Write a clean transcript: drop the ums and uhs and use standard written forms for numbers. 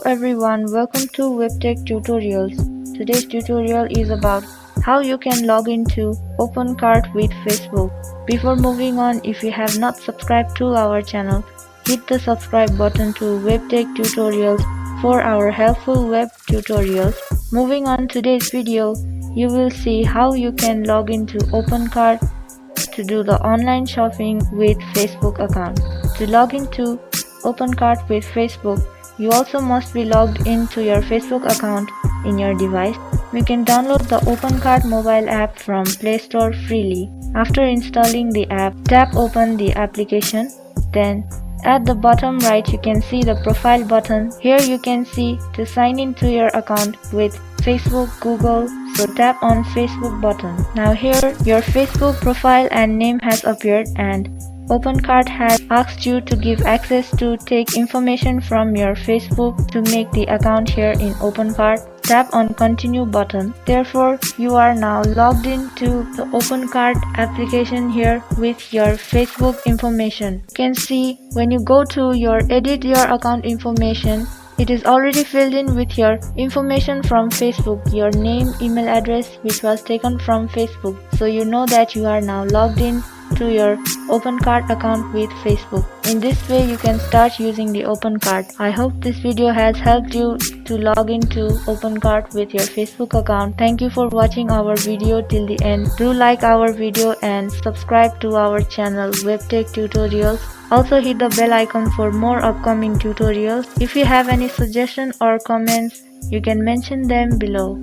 everyone, welcome to WebTech Tutorials. Today's tutorial is about how you can log into OpenCart with Facebook. Before moving on, if you have not subscribed to our channel, hit the subscribe button to WebTech Tutorials for our helpful web tutorials. Moving on today's video, you will see how you can log into OpenCart to do the online shopping with Facebook account. To log into OpenCart with Facebook, you also must be logged into your Facebook account in your device. You can download the OpenCart mobile app from Play Store freely. After installing the app, tap open the application. Then at the bottom right you can see the profile button. Here you can see to sign into your account with Facebook, Google, so tap on Facebook button. Now here your Facebook profile and name has appeared and OpenCart has asked you to give access to take information from your Facebook to make the account here in OpenCart. Tap on continue button. Therefore, you are now logged into the OpenCart application here with your Facebook information. You can see when you go to your edit your account information, it is already filled in with your information from Facebook, your name, email address which was taken from Facebook. So you know that you are now logged in to your OpenCart account with Facebook. In this way you can start using the OpenCart. I hope this video has helped you to log into OpenCart with your Facebook account. Thank you for watching our video till the end. Do like our video and subscribe to our channel WebTech Tutorials. Also hit the bell icon for more upcoming tutorials. If you have any suggestions or comments, you can mention them below.